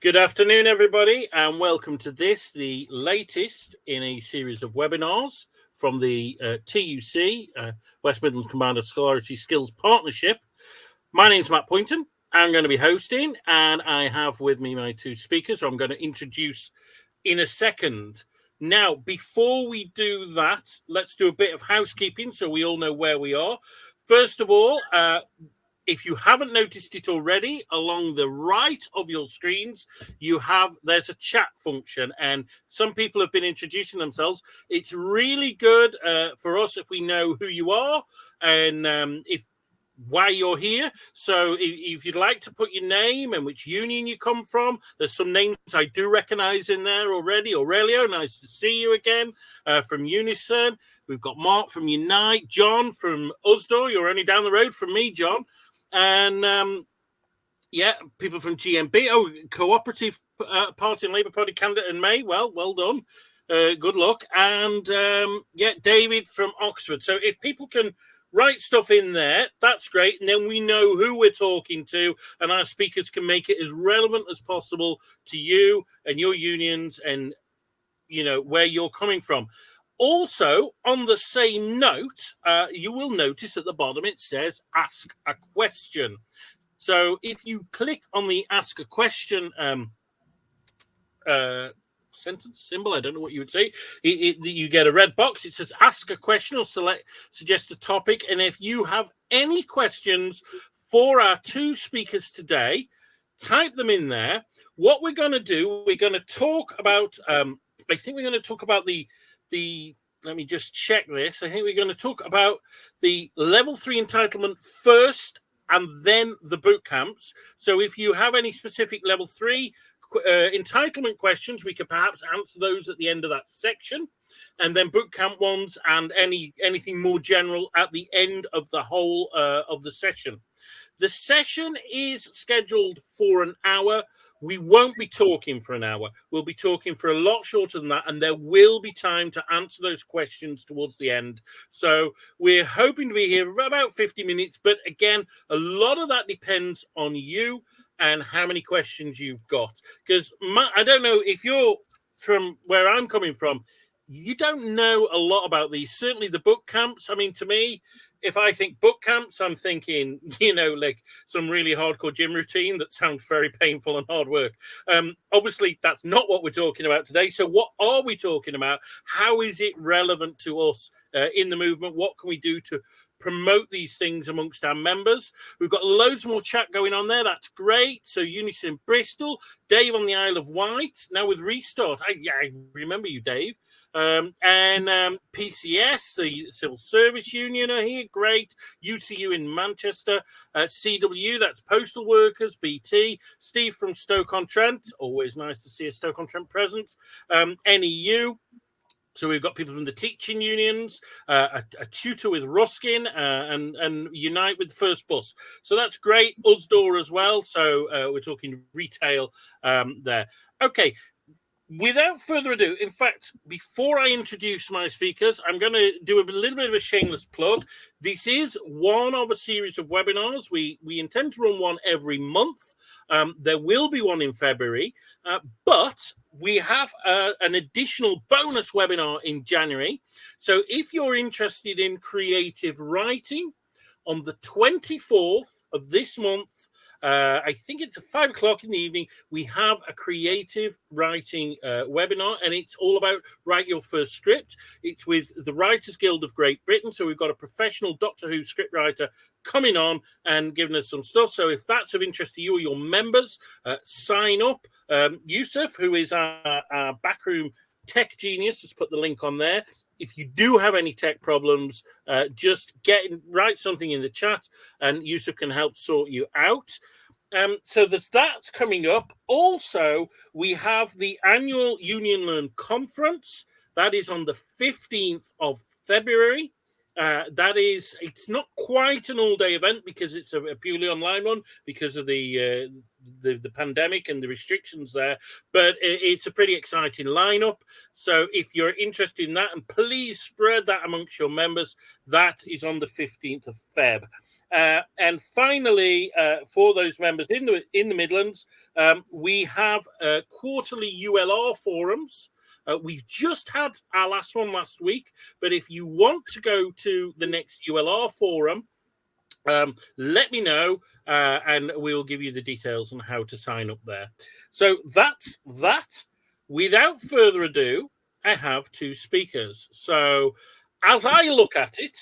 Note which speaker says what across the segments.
Speaker 1: Good afternoon, everybody, and welcome to the latest in a series of webinars from the TUC, West Midlands Combined Authority Skills Partnership. My name's Matt Pointon. I'm going to be hosting, and I have with me my two speakers who I'm going to introduce in a second. Now, before we do that, let's do a bit of housekeeping so we all know where we are. First of all, if you haven't noticed it already, along the right of your screens, there's a chat function, and some people have been introducing themselves. It's really good for us if we know who you are and why you're here. So if you'd like to put your name and which union you come from, there's some names I do recognize in there already. Aurelio, nice to see you again, from Unison. We've got Mark from Unite, John from Usdaw. You're only down the road from me, John. And people from GMB. Oh, Cooperative Party and Labour Party candidate in May. Well done. Good luck. And David from Oxford. So if people can write stuff in there, that's great. And then we know who we're talking to, and our speakers can make it as relevant as possible to you and your unions and, where you're coming from. Also, on the same note, you will notice at the bottom it says Ask a Question. So if you click on the Ask a Question sentence symbol, I don't know what you would say, you get a red box. It says Ask a Question or suggest a topic. And if you have any questions for our two speakers today, type them in there. What we're going to do, we're going to talk about, I think we're going to talk about let me just check this. I think we're going to talk about the level 3 entitlement first and then the boot camps. So if you have any specific level 3 entitlement questions, we could perhaps answer those at the end of that section, and then boot camp ones and anything more general at the end of the whole of the session. The session is scheduled for an hour. We won't be talking for an hour. We'll be talking for a lot shorter than that, and there will be time to answer those questions towards the end. So we're hoping to be here for about 50 minutes, but again, a lot of that depends on you and how many questions you've got. Because I don't know if you're from where I'm coming from, you don't know a lot about these. Certainly the boot camps. I mean, to me, if I think boot camps, I'm thinking, like some really hardcore gym routine that sounds very painful and hard work. Obviously, that's not what we're talking about today. So what are we talking about? How is it relevant to us in the movement? What can we do to promote these things amongst our members? We've got loads more chat going on there. That's great. So Unison in Bristol, Dave on the Isle of Wight. Now with Restart, I remember you, Dave. And PCS, the Civil Service Union, are here. Great. UCU in Manchester. CW, that's Postal Workers. BT. Steve from Stoke-on-Trent. Always nice to see a Stoke-on-Trent presence. NEU. So we've got people from the teaching unions, a tutor with Ruskin, and Unite with First Bus. So that's great. Usdaw as well. So we're talking retail there. Okay. Without further ado, in fact, before I introduce my speakers, I'm going to do a little bit of a shameless plug. This is one of a series of webinars. We intend to run one every month. There will be one in February, but we have an additional bonus webinar in January. So if you're interested in creative writing, on the 24th of this month, I think it's at 5 o'clock in the evening, we have a creative writing webinar, and it's all about write your first script. It's with the Writers Guild of Great Britain. So we've got a professional Doctor Who scriptwriter coming on and giving us some stuff. So if that's of interest to you or your members, sign up. Yusuf, who is our backroom tech genius, has put the link on there. If you do have any tech problems, just write something in the chat and Yusuf can help sort you out. So there's that coming up. Also, we have the annual Union Learn Conference. That is on the 15th of February. It's not quite an all-day event because it's a purely online one because of the pandemic and the restrictions there, but it's a pretty exciting lineup. So if you're interested in that, and please spread that amongst your members, that is on the 15th of Feb. And finally, for those members in the Midlands, we have quarterly ULR forums. We've just had our last one last week, but if you want to go to the next ULR forum, let me know, and we'll give you the details on how to sign up there. So that's that. Without further ado, I have two speakers. So as I look at it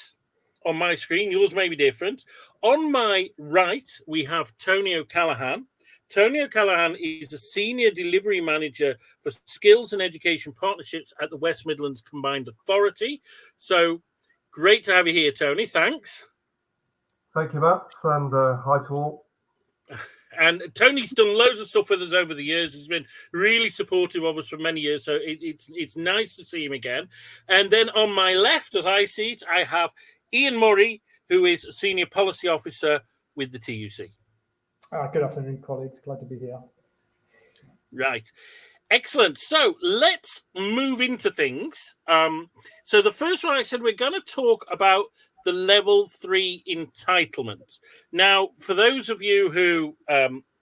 Speaker 1: on my screen, yours may be different. On my right, we have Tony O'Callaghan. Tony O'Callaghan is a Senior Delivery Manager for Skills and Education Partnerships at the West Midlands Combined Authority. So great to have you here, Tony. Thanks.
Speaker 2: Thank you, Matt, and hi to all.
Speaker 1: And Tony's done loads of stuff with us over the years. He's been really supportive of us for many years, so it's nice to see him again. And then on my left, as I see it, I have Ian Murray, who is a Senior Policy Officer with the TUC.
Speaker 3: Good afternoon, colleagues. Glad to be here.
Speaker 1: Right. Excellent. So let's move into things. So the first one, I said we're going to talk about the level 3 entitlement. Now, for those of you who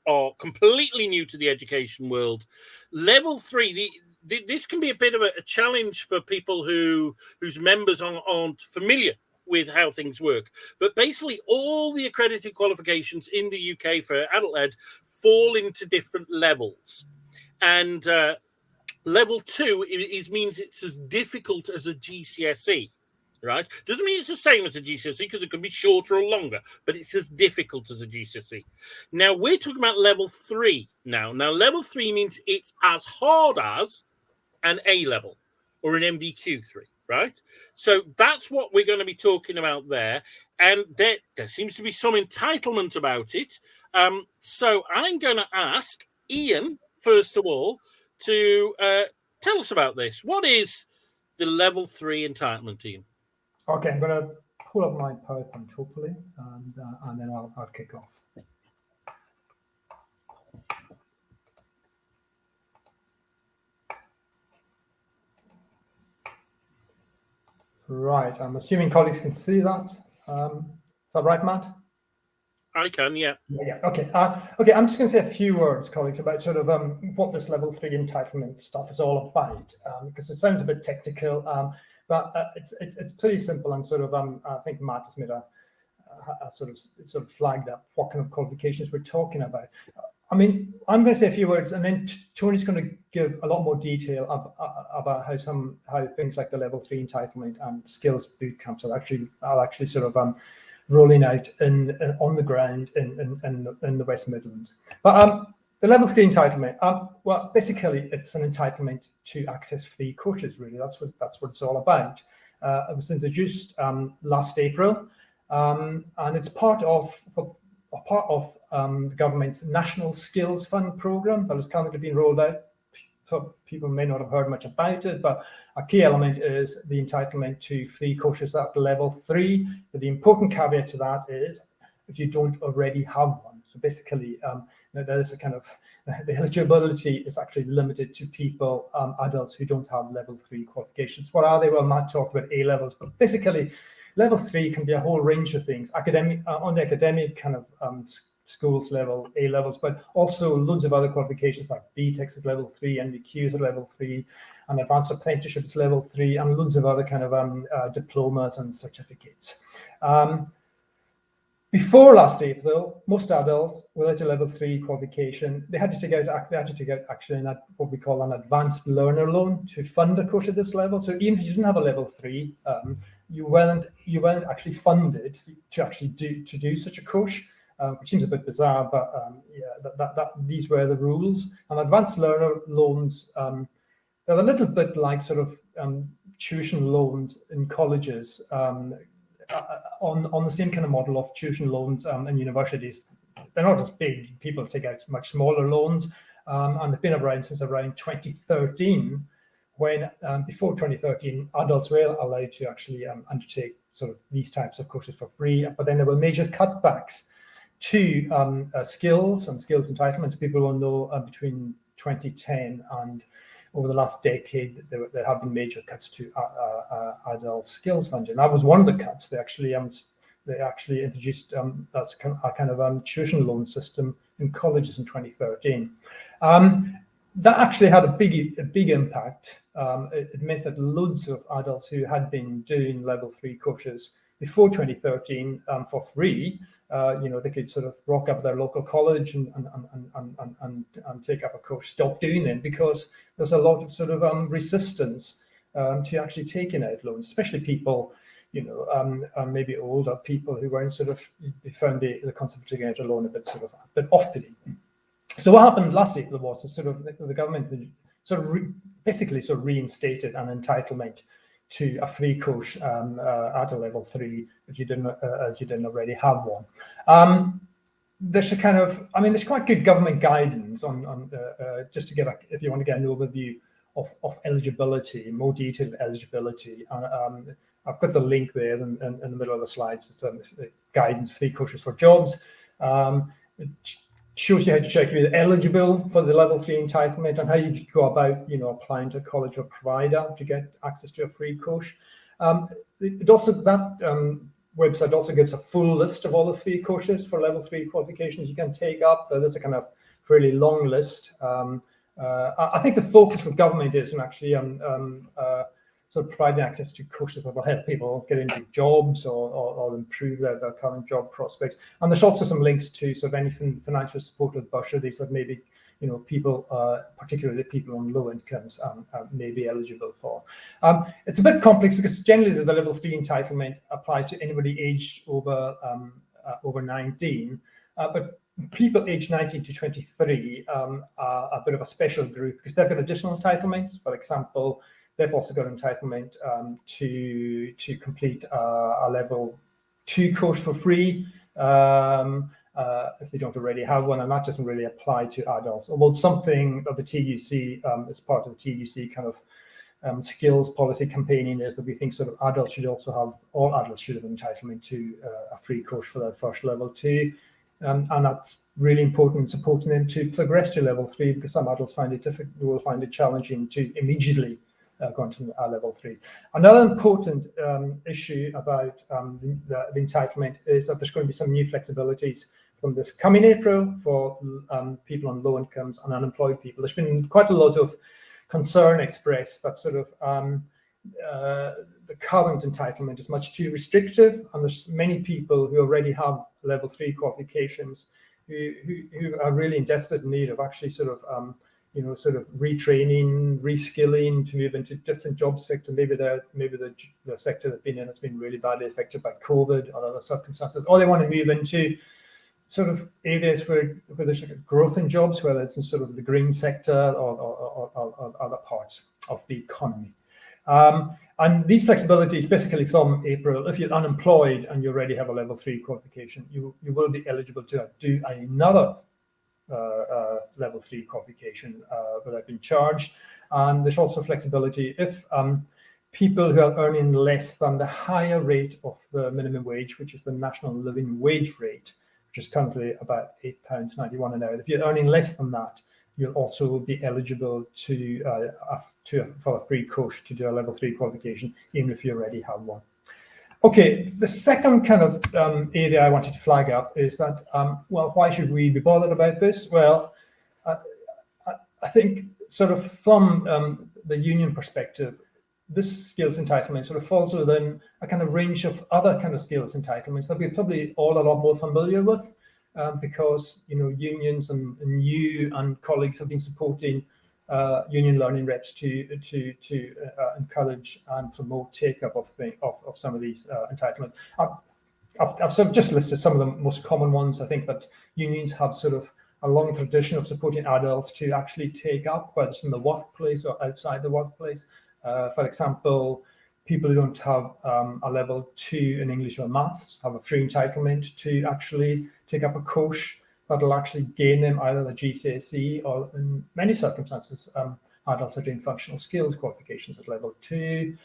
Speaker 1: are completely new to the education world, level 3, this can be a bit of a challenge for people whose members aren't familiar with how things work. But basically, all the accredited qualifications in the UK for adult ed fall into different levels. And level 2 means it's as difficult as a GCSE. Right? Doesn't mean it's the same as a GCSE, because it could be shorter or longer, but it's as difficult as a GCSE. Now, we're talking about level 3 now. Now, level 3 means it's as hard as an A level or an MVQ3, right? So that's what we're going to be talking about there. And there seems to be some entitlement about it. So I'm going to ask Ian, first of all, to tell us about this. What is the level 3 entitlement, Ian?
Speaker 3: Okay, I'm going to pull up my PowerPoint, hopefully, and then I'll kick off. Right, I'm assuming colleagues can see that. Is that right, Matt?
Speaker 1: I can, yeah.
Speaker 3: Yeah. Okay. Okay. I'm just going to say a few words, colleagues, about sort of what this level 3 entitlement stuff is all about, because it sounds a bit technical. But it's pretty simple, and sort of I think Matt has made a sort of flagged up what kind of qualifications we're talking about. I mean, I'm going to say a few words, and then Tony's going to give a lot more detail about how things like the level 3 entitlement and skills boot camps are actually sort of rolling out on the ground in the West Midlands. But the level 3 entitlement, well, basically, it's an entitlement to access free courses. Really, that's what it's all about. It was introduced last April, and it's part of the government's National Skills Fund programme that is currently being rolled out. So people may not have heard much about it, but a key element is the entitlement to free courses at level 3. But the important caveat to that is if you don't already have one. So basically, there is a kind of the eligibility is actually limited to people, adults who don't have level 3 qualifications. What are they? Well, Matt talked about A levels, but basically, level 3 can be a whole range of things. Academic on the academic kind of schools level, A levels, but also loads of other qualifications like BTECs at level 3, NVQs at level 3, and advanced apprenticeships level 3, and loads of other kind of diplomas and certificates. Before last April, most adults without a level 3 qualification, they had to take out actually what we call an advanced learner loan to fund a course at this level. So even if you didn't have a level 3, you weren't actually funded to actually do such a course, which seems a bit bizarre, but yeah, these were the rules. And advanced learner loans, they're a little bit like sort of tuition loans in colleges. On the same kind of model of tuition loans in universities. They're not as big. People take out much smaller loans, and they've been around since around 2013, when before 2013, adults were allowed to actually undertake sort of these types of courses for free. But then there were major cutbacks to skills and skills entitlements. People will know between 2010 and over the last decade, there have been major cuts to adult skills funding. That was one of the cuts. They actually they actually introduced that's a kind of tuition loan system in colleges in 2013. That actually had a big impact. It meant that loads of adults who had been doing level 3 courses before 2013 for free, they could sort of rock up their local college and take up a course, stop doing it because there's a lot of sort of resistance to actually taking out loans, especially people, maybe older people who weren't sort of, found the concept of taking out a loan a bit off-putting. So what happened last April was the government basically reinstated an entitlement to a free course at a level 3 if you didn't already have one. There's there's quite good government guidance on just to get if you want to get an overview of eligibility, more detailed eligibility. I've got the link there in the middle of the slides. It's guidance, free courses for jobs. It shows you how to check if you're eligible for the level 3 entitlement and how you go about, applying to a college or provider to get access to a free course. That website also gives a full list of all the free courses for level 3 qualifications you can take up. There's a kind of fairly long list. I think the focus of government is on actually sort of providing access to courses that will help people get into jobs or improve their current job prospects. And there's also some links to sort of any financial support or bursaries that maybe people, particularly people on low incomes, may be eligible for. It's a bit complex because generally the level 3 entitlement applies to anybody aged over 19, but people aged 19 to 23 are a bit of a special group because they've got additional entitlements. For example, they've also got entitlement to complete a level 2 course for free if they don't already have one, and that doesn't really apply to adults. Although something of the TUC, as part of the TUC kind of skills policy campaigning, is that we think sort of all adults should have entitlement to a free course for their first level 2. And that's really important in supporting them to progress to level 3 because some adults will find it challenging to immediately going to level 3. Another important issue about the entitlement is that there's going to be some new flexibilities from this coming April for people on low incomes and unemployed people. There's been quite a lot of concern expressed that sort of the current entitlement is much too restrictive, and there's many people who already have level 3 qualifications who are really in desperate need of actually sort of retraining, reskilling to move into different job sector. Maybe the sector they've been in has been really badly affected by COVID or other circumstances, or they want to move into sort of areas where there's growth in jobs, whether it's in sort of the green sector or other parts of the economy. And these flexibilities, basically from April, if you're unemployed and you already have a level 3 qualification, you will be eligible to do another level 3 qualification without being charged. And there's also flexibility if people who are earning less than the higher rate of the minimum wage, which is the national living wage rate, which is currently about £8.91 an hour. If you're earning less than that, you'll also be eligible for a free course to do a level 3 qualification, even if you already have one. Okay, the second kind of area I wanted to flag up is that, why should we be bothered about this? Well, I think sort of from the union perspective, this skills entitlement sort of falls within a kind of range of other kind of skills entitlements that we're probably all a lot more familiar with, because unions and you and colleagues have been supporting union learning reps to encourage and promote take-up of some of these entitlements. I've sort of just listed some of the most common ones. I think that unions have sort of a long tradition of supporting adults to actually take up, whether it's in the workplace or outside the workplace. For example, people who don't have a level 2 in English or maths have a free entitlement to actually take up a course that will actually gain them either the GCSE or, in many circumstances, adults are doing functional skills qualifications at level 2.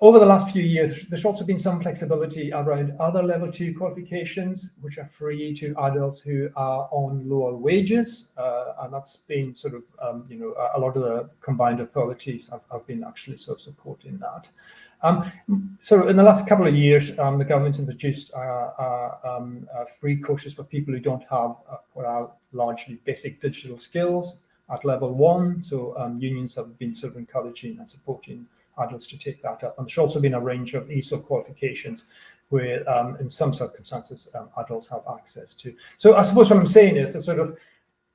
Speaker 3: Over the last few years, there's also been some flexibility around other level 2 qualifications, which are free to adults who are on lower wages, and that's been sort of, a lot of the combined authorities have been actually sort of supporting that. So in the last couple of years, the government's introduced free courses for people who don't have what are largely basic digital skills at level 1. So unions have been sort of encouraging and supporting adults to take that up. And there's also been a range of ESOL qualifications where in some circumstances adults have access to. So I suppose what I'm saying is that sort of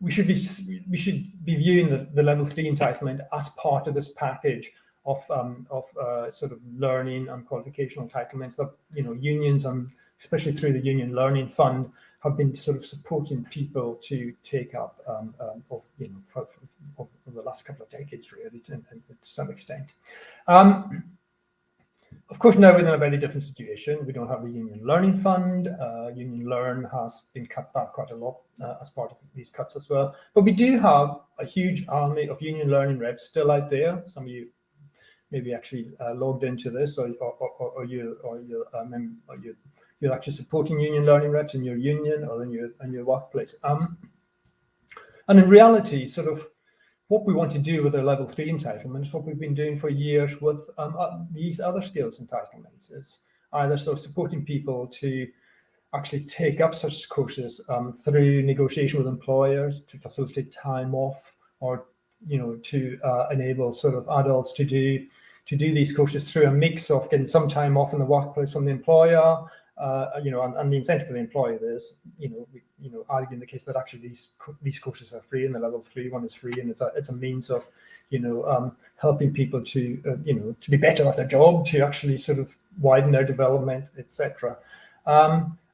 Speaker 3: we should be viewing the level 3 entitlement as part of this package of sort of learning and qualification entitlements that unions, and especially through the Union Learning Fund, have been sort of supporting people to take up over the last couple of decades, really, to some extent. Of course, now we're in a very different situation. We don't have the Union Learning Fund. Union Learn has been cut back quite a lot as part of these cuts as well. But we do have a huge army of Union Learning reps still out there. Some of you maybe actually logged into this, or you're actually supporting Union Learning reps in your union or in your workplace. And in reality, sort of what we want to do with the level 3 entitlement is what we've been doing for years with these other skills entitlements, is either sort of supporting people to actually take up such courses through negotiation with employers to facilitate time off, or to enable sort of adults to do these courses through a mix of getting some time off in the workplace from the employer, and the incentive for the employer is, arguing the case that actually these courses are free, and the level 3 one is free, and it's a means of, helping people to, to be better at their job, to actually sort of widen their development, etc.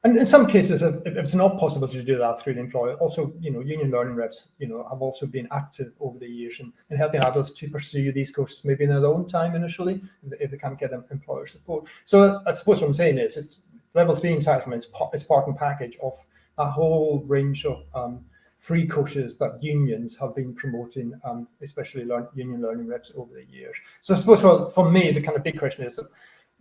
Speaker 3: And in some cases, if it's not possible to do that through the employer, also, Union Learning reps, have also been active over the years in helping adults to pursue these courses, maybe in their own time initially, if they can't get employer support. So I suppose what I'm saying is, it's level 3 entitlement is part and package of a whole range of free courses that unions have been promoting, especially Union Learning reps over the years. So I suppose for me, the kind of big question is,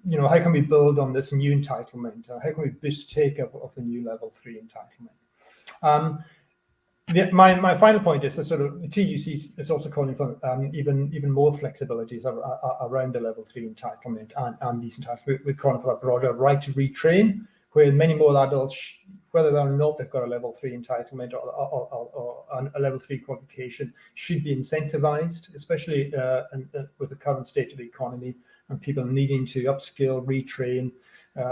Speaker 3: how can we build on this new entitlement? How can we boost take-up of the new level 3 entitlement? My final point is that sort of the TUC is also calling for even more flexibilities around the level 3 entitlement and these entitlements. We're calling for a broader right to retrain, where many more adults, whether or not they've got a level 3 entitlement or a level 3 qualification, should be incentivized, especially with the current state of the economy and people needing to upskill, retrain,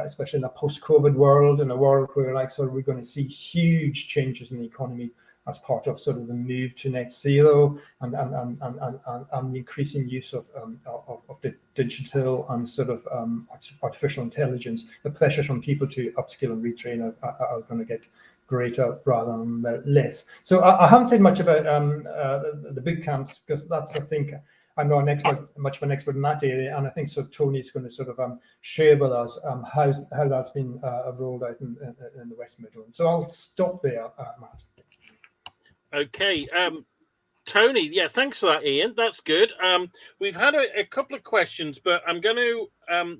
Speaker 3: especially in a post-COVID world, in a world where we're going to see huge changes in the economy as part of sort of the move to net zero and the increasing use of the digital and sort of artificial intelligence. The pressures on people to upskill and retrain are going to get greater rather than less. So I haven't said much about the boot camps, because that's, I think, I'm not much of an expert in that area, and I think so. Tony's going to sort of share with us how that's been rolled out in the West Midlands. So I'll stop there, Matt.
Speaker 1: Okay, Tony. Yeah, thanks for that, Ian. That's good. We've had a couple of questions, but I'm going to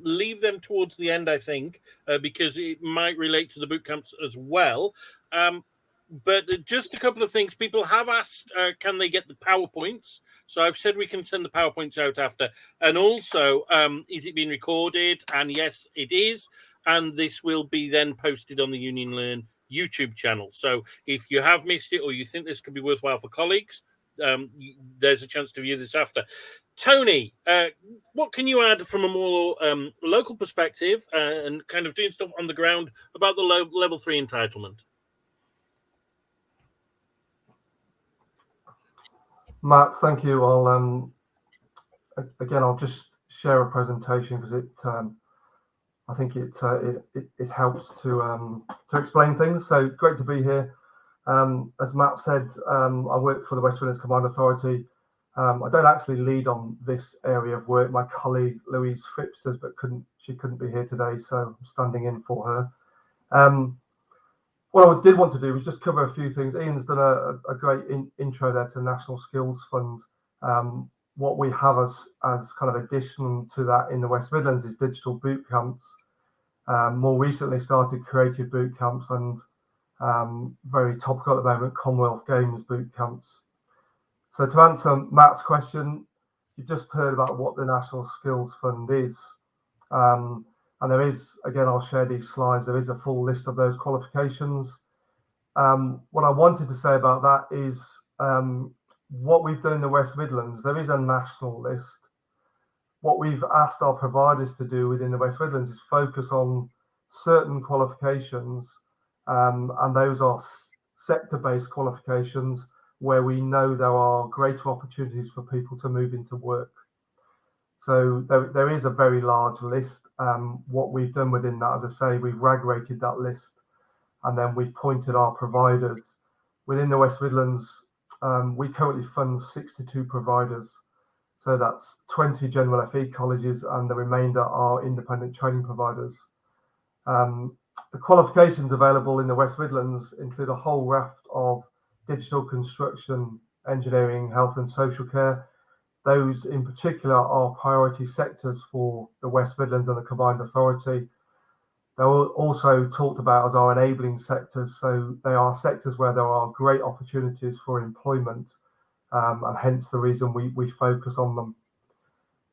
Speaker 1: leave them towards the end, I think, because it might relate to the boot camps as well. But just a couple of things. People have asked, can they get the PowerPoints? So I've said we can send the PowerPoints out after. And also, is it being recorded? And yes, it is. And this will be then posted on the Union Learn YouTube channel. So if you have missed it, or you think this could be worthwhile for colleagues, there's a chance to view this after. Tony, what can you add from a more local perspective and kind of doing stuff on the ground about the level 3 entitlement?
Speaker 2: Matt, thank you. I'll just share a presentation because I think it helps to explain things. So great to be here. As Matt said, I work for the West Midlands Combined Authority. I don't actually lead on this area of work. My colleague Louise Phipps does, but she couldn't be here today, so I'm standing in for her. What I did want to do was just cover a few things. Ian's done a great intro there to the National Skills Fund. What we have as kind of addition to that in the West Midlands is digital boot camps. More recently started creative boot camps, and very topical at the moment, Commonwealth Games boot camps. So to answer Matt's question, you just heard about what the National Skills Fund is. And there is, again, I'll share these slides, there is a full list of those qualifications. What I wanted to say about that is what we've done in the West Midlands, there is a national list. What we've asked our providers to do within the West Midlands is focus on certain qualifications, and those are sector-based qualifications where we know there are greater opportunities for people to move into work. So there is a very large list. What we've done within that, as I say, we've RAG rated that list, and then we've pointed our providers. Within the West Midlands, we currently fund 62 providers. So that's 20 general FE colleges, and the remainder are independent training providers. The qualifications available in the West Midlands include a whole raft of digital construction, engineering, health and social care. Those in particular are priority sectors for the West Midlands and the Combined Authority. They're also talked about as our enabling sectors. So they are sectors where there are great opportunities for employment, and hence the reason we focus on them.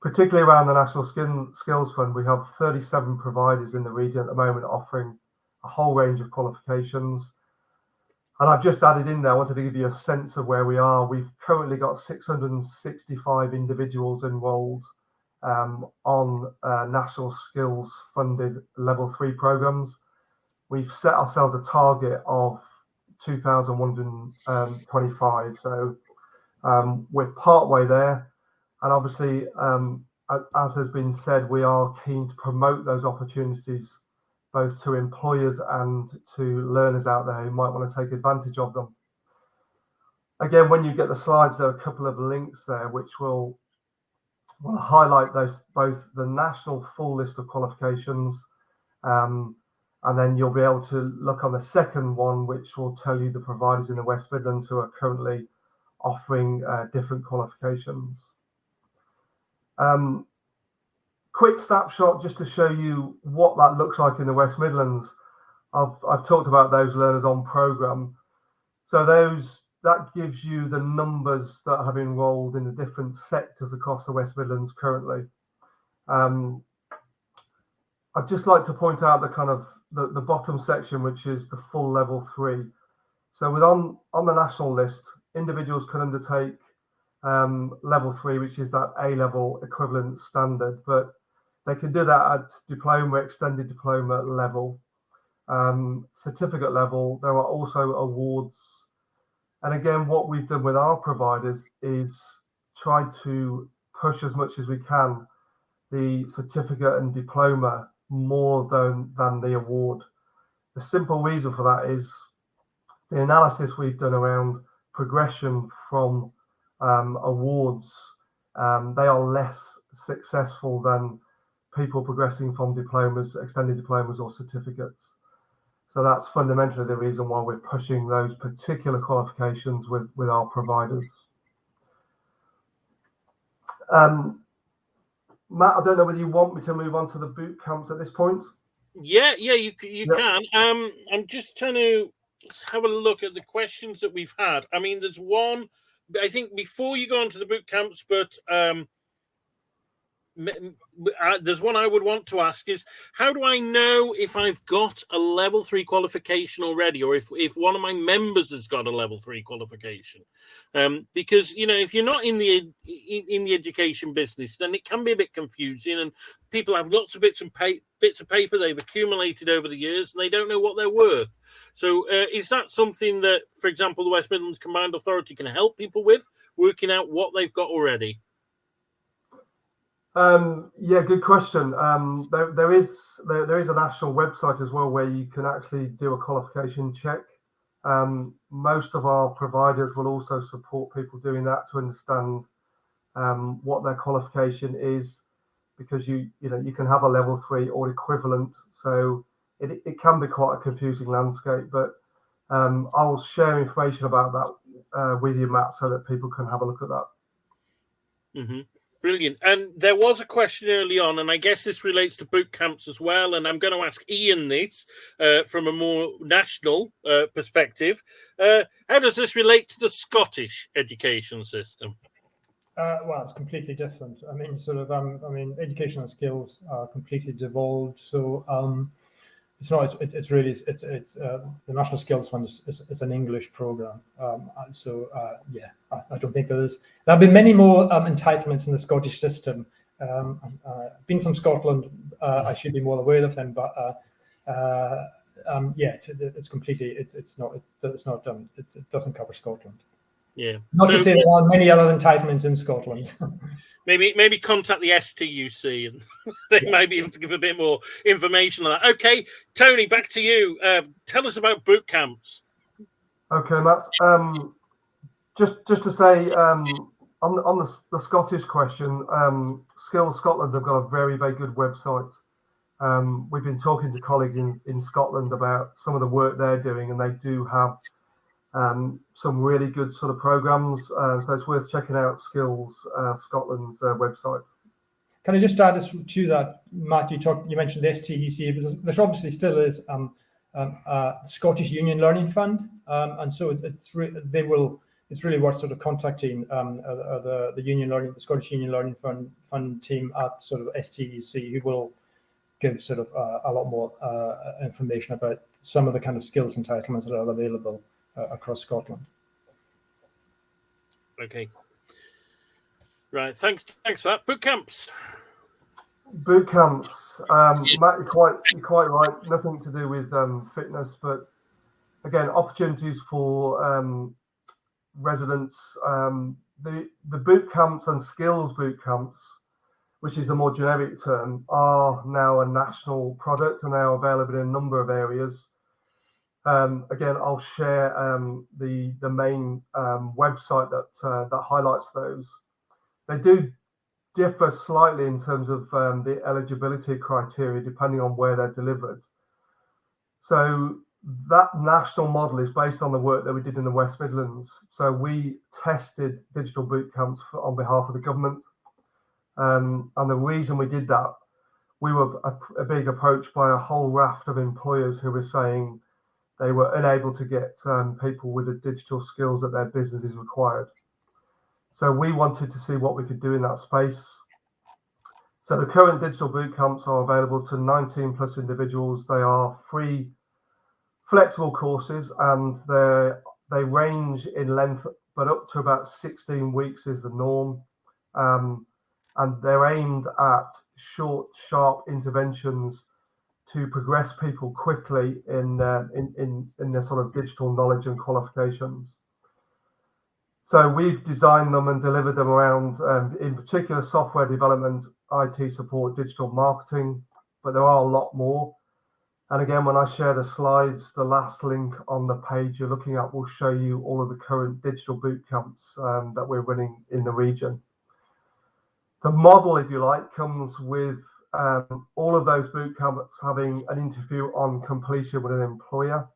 Speaker 2: Particularly around the National Skills Fund, we have 37 providers in the region at the moment offering a whole range of qualifications. And I've just added in there, I wanted to give you a sense of where we are. We've currently got 665 individuals enrolled on National Skills funded level 3 programs. We've set ourselves a target of 2,125. So we're partway there. And obviously, as has been said, we are keen to promote those opportunities both to employers and to learners out there who might want to take advantage of them. Again, when you get the slides, there are a couple of links there which will highlight those, both the national full list of qualifications, and then you'll be able to look on the second one, which will tell you the providers in the West Midlands who are currently offering different qualifications. Quick snapshot just to show you what that looks like in the West Midlands. I've talked about those learners on programme. So that gives you the numbers that have enrolled in the different sectors across the West Midlands currently. I'd just like to point out the kind of the bottom section, which is the full level 3. So on the national list, individuals can undertake level 3, which is that A-level equivalent standard, but they can do that at diploma, extended diploma level, certificate level. There are also awards. And again, what we've done with our providers is try to push as much as we can the certificate and diploma more than the award. The simple reason for that is the analysis we've done around progression from awards. They are less successful than people progressing from diplomas, extended diplomas or certificates. So that's fundamentally the reason why we're pushing those particular qualifications with our providers. Matt, I don't know whether you want me to move on to the boot camps at this point.
Speaker 1: Yeah, you can. I'm just trying to have a look at the questions that we've had. I mean, there's one, I think, before you go on to the boot camps, but there's one I would want to ask is, how do I know if I've got a level 3 qualification already, or if one of my members has got a level 3 qualification? Because, you know, if you're not in the education business, then it can be a bit confusing, and people have lots of bits of paper they've accumulated over the years, and they don't know what they're worth. So is that something that, for example, the West Midlands Combined Authority can help people with, working out what they've got already?
Speaker 2: Yeah, good question. There is a national website as well where you can actually do a qualification check. Most of our providers will also support people doing that to understand what their qualification is, because you can have a level 3 or equivalent, so it can be quite a confusing landscape. But I'll share information about that with you, Matt, so that people can have a look at that. Mm-hmm.
Speaker 1: Brilliant. And there was a question early on, and I guess this relates to boot camps as well, and I'm going to ask Ian this from a more national perspective. How does this relate to the Scottish education system?
Speaker 3: Well, it's completely different. I mean, educational skills are completely devolved. So it's not. It's really. It's the National Skills Fund is an English program. Yeah, I don't think there have been many more entitlements in the Scottish system. Being from Scotland, I should be more aware of them, but yeah, it's completely. It doesn't cover Scotland.
Speaker 1: Yeah.
Speaker 3: Not to say there are many other entitlements in Scotland.
Speaker 1: Maybe contact the STUC and they may be able to give a bit more information on that. Okay, Tony, back to you. Tell us about boot camps.
Speaker 2: Okay, Matt. Just to say on the Scottish question, Skills Scotland have got a very, very good website. We've been talking to colleagues in Scotland about some of the work they're doing, and they do have some really good sort of programs. So it's worth checking out Skills Scotland's website.
Speaker 3: Can I just add to that, Matt? You mentioned the STUC. There obviously still is Scottish Union Learning Fund, and so it's really worth sort of contacting the Scottish Union Learning Fund team at sort of STUC, who will give sort of a lot more information about some of the kind of skills entitlements that are available across Scotland.
Speaker 1: Okay. Right. Thanks for that. Boot camps.
Speaker 2: Boot camps, Matt, you're quite right. Nothing to do with fitness, but again, opportunities for residents. The boot camps and skills boot camps, which is the more generic term, are now a national product and they are available in a number of areas. Again, I'll share the main website that highlights those. They do differ slightly in terms of the eligibility criteria depending on where they're delivered. So that national model is based on the work that we did in the West Midlands. So we tested digital boot camps on behalf of the government. And the reason we did that, we were being approached by a whole raft of employers who were saying they were unable to get people with the digital skills that their businesses required. So we wanted to see what we could do in that space. So the current digital boot camps are available to 19 plus individuals. They are free, flexible courses, and they range in length, but up to about 16 weeks is the norm. And they're aimed at short, sharp interventions to progress people quickly in their sort of digital knowledge and qualifications. So we've designed them and delivered them around, in particular, software development, IT support, digital marketing, but there are a lot more. And again, when I share the slides, the last link on the page you're looking at will show you all of the current digital boot camps that we're running in the region. The model, if you like, comes with all of those boot camps having an interview on completion with an employer.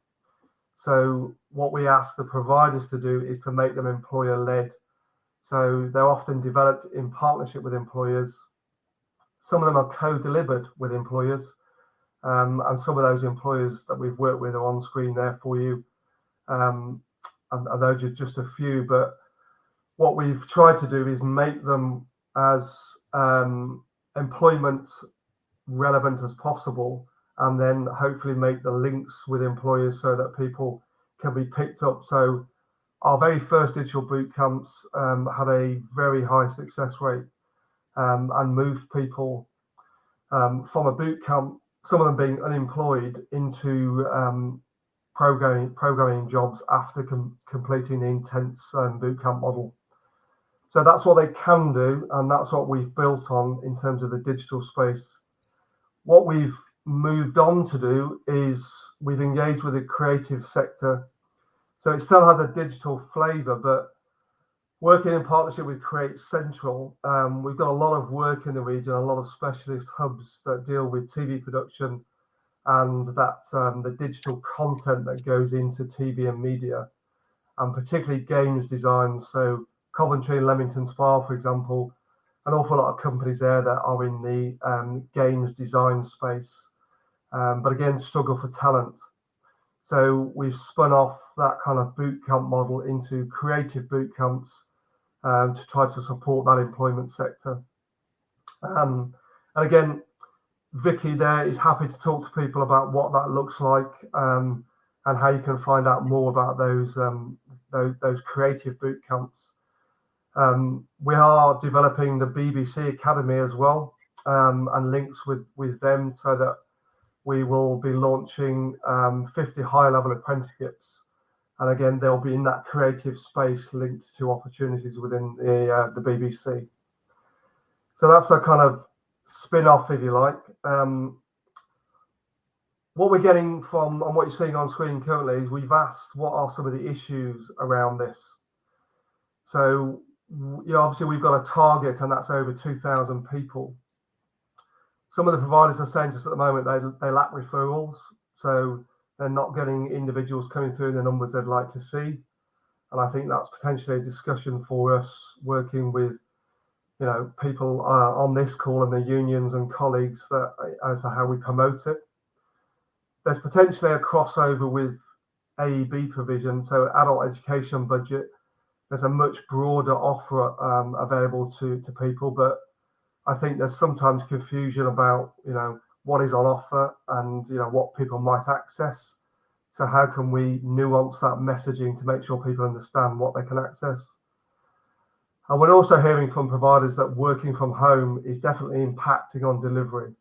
Speaker 2: So what we ask the providers to do is to make them employer-led. So they're often developed in partnership with employers. Some of them are co-delivered with employers. And some of those employers that we've worked with are on screen there for you. And those are just a few. But what we've tried to do is make them as employment relevant as possible, and then hopefully make the links with employers so that people can be picked up. So our very first digital boot camps had a very high success rate and moved people from a boot camp, some of them being unemployed, into programming jobs after completing the intense boot camp model. So that's what they can do, and that's what we've built on in terms of the digital space. What we've moved on to do is we've engaged with the creative sector. So it still has a digital flavour, but working in partnership with Create Central, we've got a lot of work in the region, a lot of specialist hubs that deal with TV production and that the digital content that goes into TV and media, and particularly games design. So Coventry and Leamington Spa, for example, an awful lot of companies there that are in the games design space, but again, struggle for talent. So we've spun off that kind of boot camp model into creative boot camps, to try to support that employment sector. And again, Vicky there is happy to talk to people about what that looks like, and how you can find out more about those creative boot camps. We are developing the BBC Academy as well, and links with them, so that we will be launching 50 higher level apprenticeships. And again, they'll be in that creative space linked to opportunities within the BBC. So that's a kind of spin-off, if you like. What we're getting from, and what you're seeing on screen currently, is we've asked what are some of the issues around this. So, obviously we've got a target, and that's over 2,000 people. Some of the providers are saying to us at the moment they lack referrals, so they're not getting individuals coming through the numbers they'd like to see. And I think that's potentially a discussion for us, working with people on this call and the unions and colleagues, that as to how we promote it. There's potentially a crossover with AEB provision, so adult education budget. There's a much broader offer available to people, but I think there's sometimes confusion about what is on offer and what people might access. So how can we nuance that messaging to make sure people understand what they can access? And we're also hearing from providers that working from home is definitely impacting on delivery.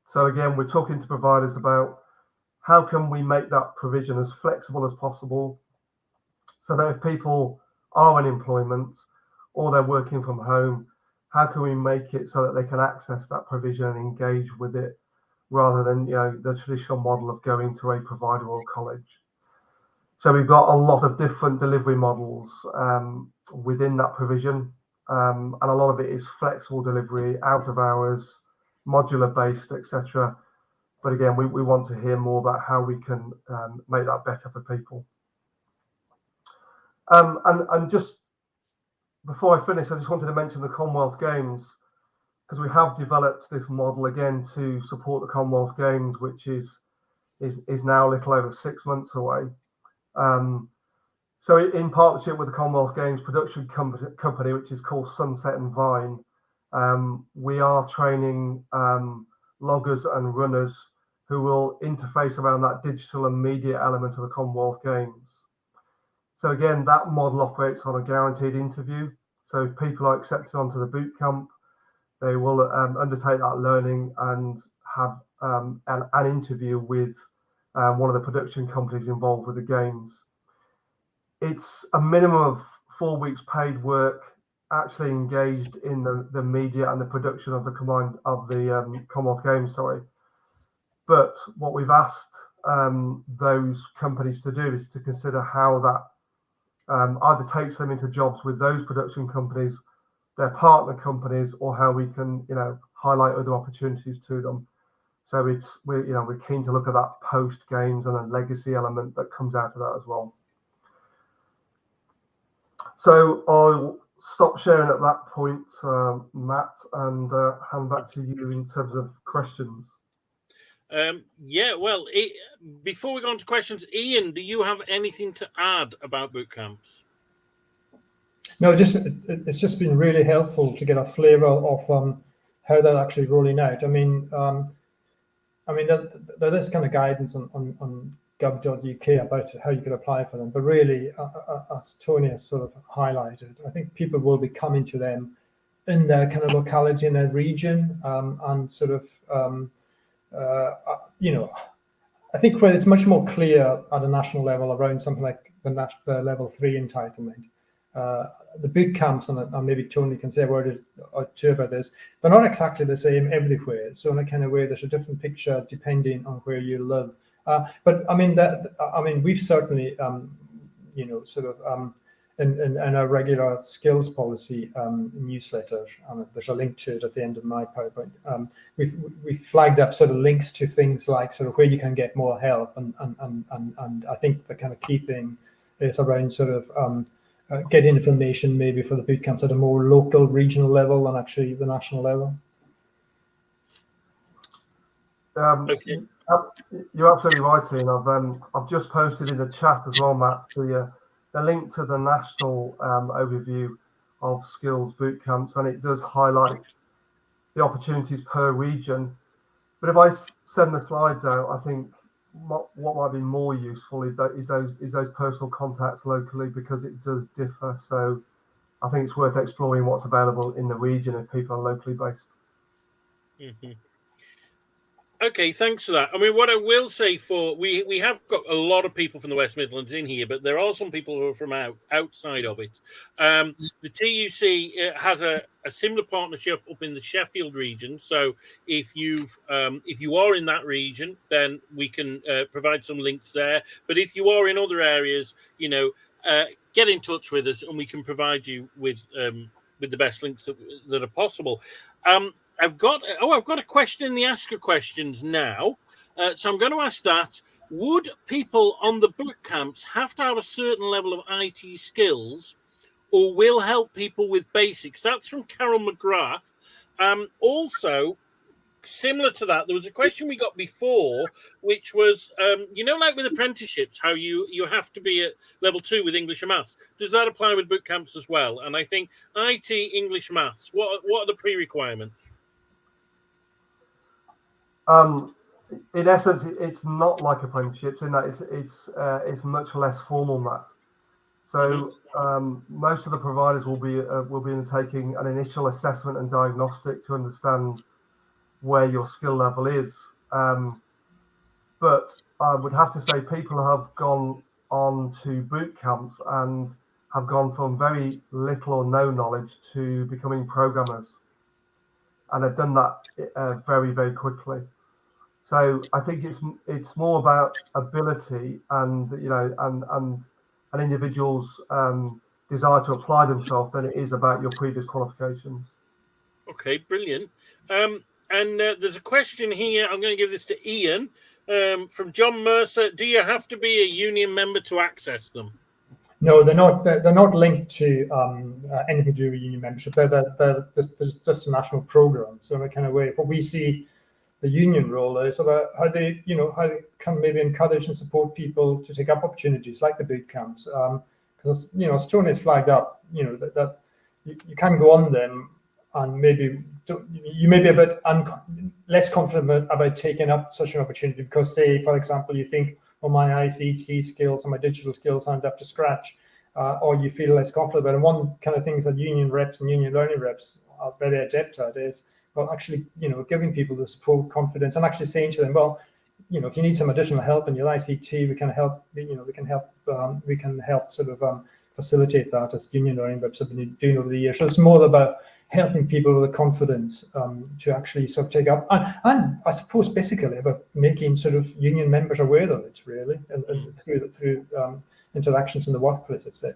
Speaker 2: So again, we're talking to providers about how can we make that provision as flexible as possible, so that if people are in employment or they're working from home, how can we make it so that they can access that provision and engage with it, rather than the traditional model of going to a provider or college. So we've got a lot of different delivery models within that provision, and a lot of it is flexible delivery, out of hours, modular based, etc. But again, we want to hear more about how we can make that better for people. And just before I finish, I just wanted to mention the Commonwealth Games, because we have developed this model again to support the Commonwealth Games, which is now a little over 6 months away. So in partnership with the Commonwealth Games production company, which is called Sunset and Vine, we are training loggers and runners who will interface around that digital and media element of the Commonwealth Games. So again, that model operates on a guaranteed interview. So if people are accepted onto the boot camp, they will undertake that learning and have an interview with one of the production companies involved with the games. It's a minimum of 4 weeks paid work, actually engaged in the media and the production of the Commonwealth Games. But what we've asked those companies to do is to consider how that either takes them into jobs with those production companies, their partner companies, or how we can highlight other opportunities to them. So we're keen to look at that post games and a legacy element that comes out of that as well. So I'll stop sharing at that point, Matt, and hand back to you in terms of questions.
Speaker 1: Well, before we go on to questions, Ian, do you have anything to add about boot camps?
Speaker 3: No, it's just been really helpful to get a flavour of how they're actually rolling out. I mean, there is kind of guidance on gov.uk about how you could apply for them, but really, as Tony has sort of highlighted, I think people will be coming to them in their kind of locality, in their region, and sort of. I think where it's much more clear at a national level around something like the level 3 entitlement, the boot camps, and maybe Tony can say a word or two about this, they're not exactly the same everywhere. So in a kind of way, there's a different picture depending on where you live. But I mean, we've certainly, in our regular skills policy newsletter, there's a link to it at the end of my PowerPoint. We've flagged up sort of links to things like sort of where you can get more help, and I think the kind of key thing is around sort of getting information maybe for the boot camps at a more local, regional level than actually the national level.
Speaker 1: Okay.
Speaker 2: You're absolutely right, Ian. I've just posted in the chat as well, Matt, the link to the national overview of skills boot camps, and it does highlight the opportunities per region. But if I send the slides out, I think what might be more useful is those personal contacts locally, because it does differ. So I think it's worth exploring what's available in the region if people are locally based.
Speaker 1: Mm-hmm. Okay, thanks for that. I mean, what I will say we have got a lot of people from the West Midlands in here, but there are some people who are from outside of it. The TUC has a similar partnership up in the Sheffield region. So if you are in that region, then we can provide some links there. But if you are in other areas, get in touch with us and we can provide you with the best links that are possible. I've got a question in the Ask a Questions now. So I'm going to ask that. Would people on the boot camps have to have a certain level of IT skills, or will help people with basics? That's from Carol McGrath. Also, similar to that, there was a question we got before, which was, like with apprenticeships, how you have to be at level 2 with English and maths. Does that apply with boot camps as well? And I think IT, English, maths, what are the pre-requirements?
Speaker 2: In essence, it's not like apprenticeships in that it's much less formal than that. So most of the providers will be undertaking an initial assessment and diagnostic to understand where your skill level is. But I would have to say people have gone on to boot camps and have gone from very little or no knowledge to becoming programmers, and have done that very, very quickly. So I think it's more about ability and an individual's desire to apply themselves than it is about your previous qualifications.
Speaker 1: Okay, brilliant. And there's a question here. I'm going to give this to Ian from John Mercer. Do you have to be a union member to access them?
Speaker 3: No, they're not. They're not linked to anything to do with union membership. They're just a national program. So in a kind of way, what we see the union role is about how they can maybe encourage and support people to take up opportunities like the boot camps. Because as Tony flagged up, that you can go on them and maybe you may be a bit less confident about taking up such an opportunity because, say, for example, you think, well, my ICT skills and my digital skills aren't up to scratch, or you feel less confident about it. And one kind of things that union reps and union learning reps are very adept at is, well, actually, giving people the support, confidence, and actually saying to them, well, if you need some additional help in your ICT, we can help. We can help sort of facilitate that as union learning reps have been doing over the years. So it's more about helping people with the confidence to actually sort of take up, and I suppose basically about making sort of union members aware of it, really, and through interactions in the workplace, etc.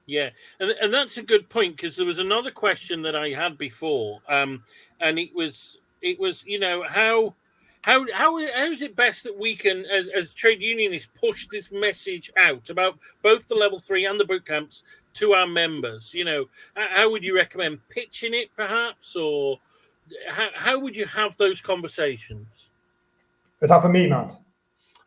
Speaker 1: Yeah, and that's a good point, because there was another question that I had before, and it was how is it best that we can, as trade unionists, push this message out about both the level 3 and the boot camps to our members? How would you recommend pitching it, perhaps, or how would you have those conversations?
Speaker 3: Is that for me, Matt?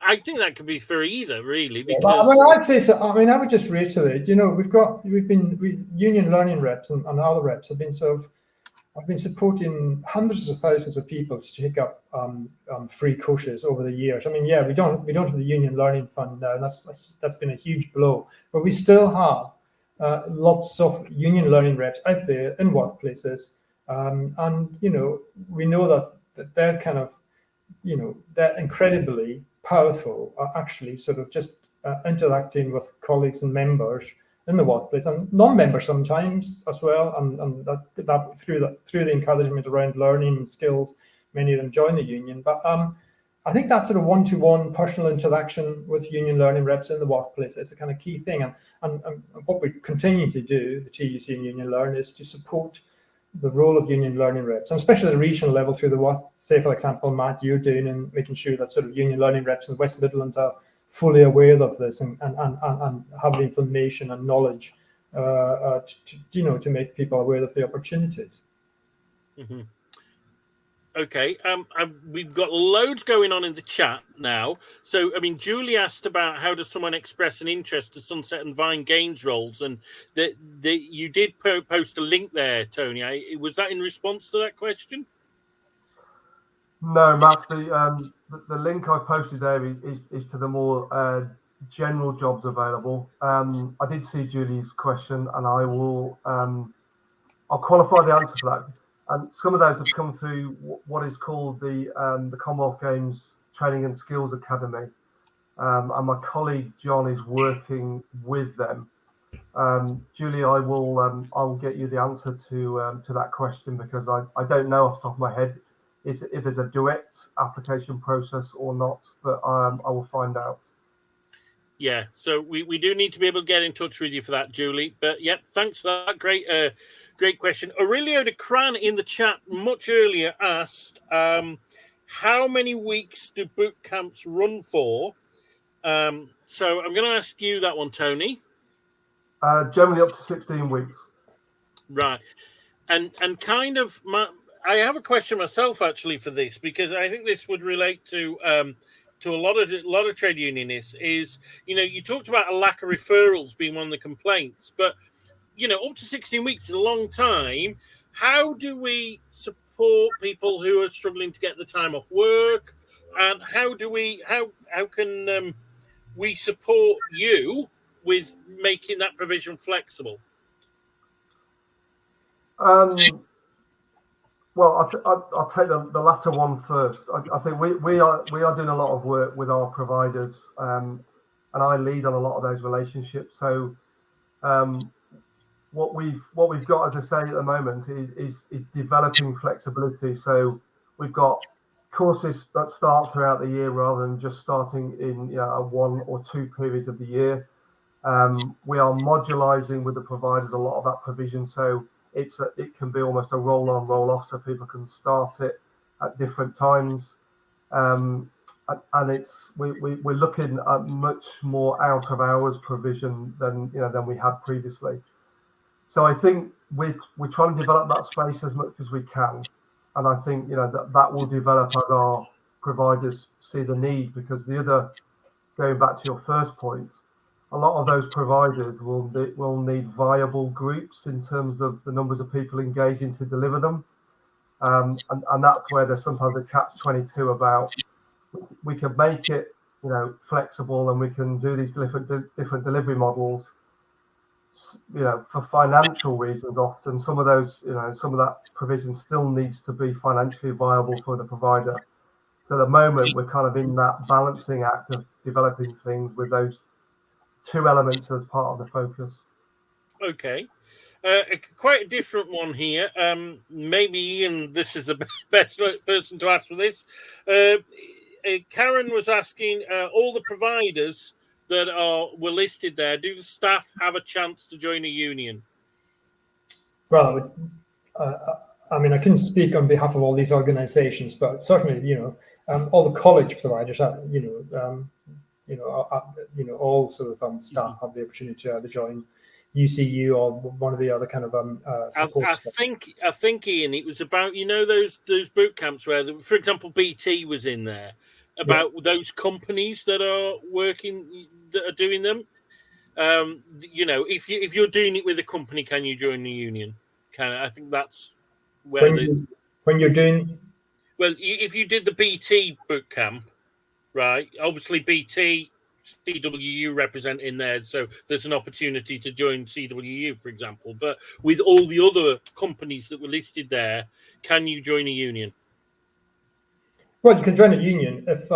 Speaker 1: I think that could be for either, really, because
Speaker 3: I'd say so. I mean, I would just reiterate. We've been union learning reps and other reps have been I've been supporting hundreds of thousands of people to take up free courses over the years. I mean, yeah, we don't have the union learning fund now, and that's been a huge blow. But we still have lots of union learning reps out there in workplaces, and we know that they're kind of they're incredibly powerful, actually sort of just interacting with colleagues and members in the workplace and non-members sometimes as well, and that through the encouragement around learning and skills, many of them join the union. But I think that sort of one-to-one personal interaction with union learning reps in the workplace is a kind of key thing, and what we continue to do, the TUC and Union Learn, is to support the role of union learning reps, and especially at the regional level through the work, say, for example, Matt, you're doing, and making sure that sort of union learning reps in the West Midlands are fully aware of this and have the information and knowledge to make people aware of the opportunities.
Speaker 1: Mm-hmm. Okay, we've got loads going on in the chat now. So, I mean, Julie asked about how does someone express an interest to Sunset and Vine Games roles, and you did post a link there, Tony. Was that in response to that question?
Speaker 2: No, Matt. The link I posted there is to the more general jobs available. I did see Julie's question, and I'll qualify the answer for that. And some of those have come through what is called the Commonwealth Games Training and Skills Academy, and my colleague John is working with them. Julie, I will get you the answer to that question, because I don't know off the top of my head if there's a direct application process or not, but I will find out.
Speaker 1: Yeah, so we do need to be able to get in touch with you for that, Julie. But yeah, thanks for that. Great question. Aurelio de Cran in the chat much earlier asked, how many weeks do boot camps run for? So I'm going to ask you that one, Tony.
Speaker 2: Generally up to 16 weeks.
Speaker 1: Right. And kind of, I have a question myself, actually, for this, because I think this would relate to a lot of trade unionists. Is, you talked about a lack of referrals being one of the complaints, but up to 16 weeks is a long time. How do we support people who are struggling to get the time off work? And how can we support you with making that provision flexible?
Speaker 2: Well, I'll take the latter one first. I think we are doing a lot of work with our providers, and I lead on a lot of those relationships. So what we've got, as I say, at the moment is developing flexibility. So we've got courses that start throughout the year rather than just starting in a 1 or 2 periods of the year. We are modularizing with the providers a lot of that provision, so it can be almost a roll on, roll off, so people can start it at different times. And we're looking at much more out of hours provision than we had previously. So I think we're trying to develop that space as much as we can, and I think that will develop as our providers see the need. Because going back to your first point, a lot of those providers will need viable groups in terms of the numbers of people engaging to deliver them, and that's where there's sometimes a catch-22 about we can make it flexible, and we can do these different delivery models for financial reasons. Often some of that provision still needs to be financially viable for the provider. So at the moment we're kind of in that balancing act of developing things with those 2 elements as part of the focus. Okay.
Speaker 1: Quite a different one here. Maybe Ian, this is the best person to ask for this. Karen was asking, all the providers that were listed there, do the staff have a chance to join a union?
Speaker 3: Well, I mean, I can speak on behalf of all these organisations, but certainly, all the college providers, all sort of staff have the opportunity to either join UCU or one of the other kind of support.
Speaker 1: I think, Ian, it was about those boot camps where, for example, BT was in there, about those companies that are doing them. If you're doing it with a company, can you join the union? I think that's where
Speaker 3: when you're doing.
Speaker 1: Well, if you did the BT boot camp, right? Obviously, BT, CWU represent in there, so there's an opportunity to join CWU, for example. But with all the other companies that were listed there, can you join a union?
Speaker 3: Well, you can join a union if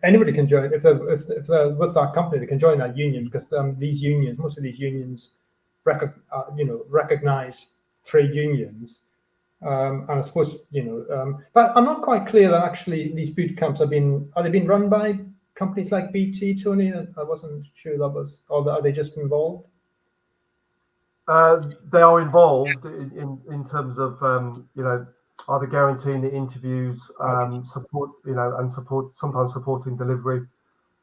Speaker 3: anybody can join. If they're with that company, they can join that union, because most of these unions recognize trade unions. And I suppose but I'm not quite clear that actually these boot camps are they being run by companies like BT, Tony? I wasn't sure that was, or are they just involved?
Speaker 2: They are involved in terms of either guaranteeing the interviews, support, and sometimes supporting delivery.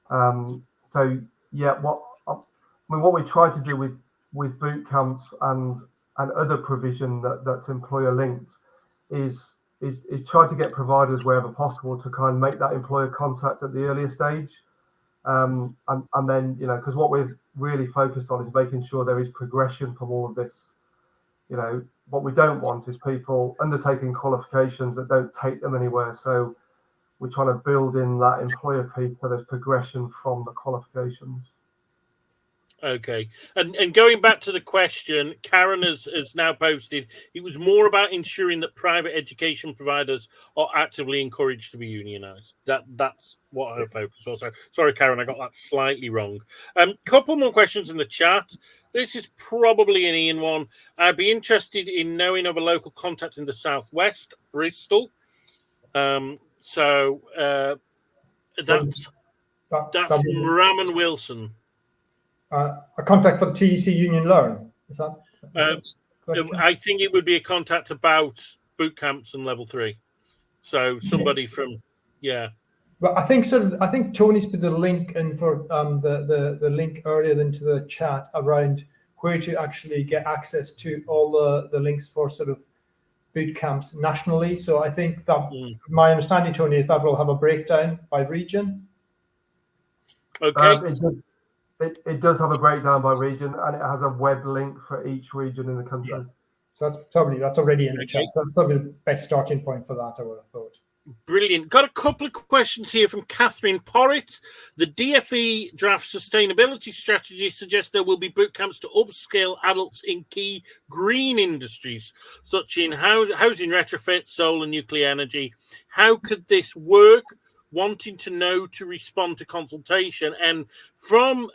Speaker 2: So yeah, what we try to do with boot camps and other provision that's employer linked is try to get providers wherever possible to kind of make that employer contact at the earlier stage. And then, you know, because what we're really focused on is making sure there is progression from all of this. You know, what we don't want is people undertaking qualifications that don't take them anywhere. So we're trying to build in that employer piece so there's progression from the qualifications.
Speaker 1: Okay. And going back to the question, Karen has now posted, it was more about ensuring that private education providers are actively encouraged to be unionised. That's what her focus was. So, sorry, Karen, I got that slightly wrong. Couple more questions in the chat. This is probably an Ian one. I'd be interested in knowing of a local contact in the southwest, Bristol. That's from Raman Wilson.
Speaker 3: A contact for the TUC Union Learn, is that
Speaker 1: I think it would be a contact about boot camps and level 3. So somebody from, yeah.
Speaker 3: Well, I think Tony's put the link in for the link earlier into the chat around where to actually get access to all the links for sort of boot camps nationally. So I think that my understanding, Tony, is that we'll have a breakdown by region.
Speaker 1: Okay.
Speaker 2: It does have a breakdown by region, and it has a web link for each region in the country.
Speaker 3: Yeah. So that's already in the chat. That's probably the best starting point for that, I would have thought.
Speaker 1: Brilliant. Got a couple of questions here from Catherine Porritt. The DfE draft sustainability strategy suggests there will be boot camps to upskill adults in key green industries, such in housing retrofit, solar, nuclear energy. How could this work? Wanting to know to respond to consultation. And from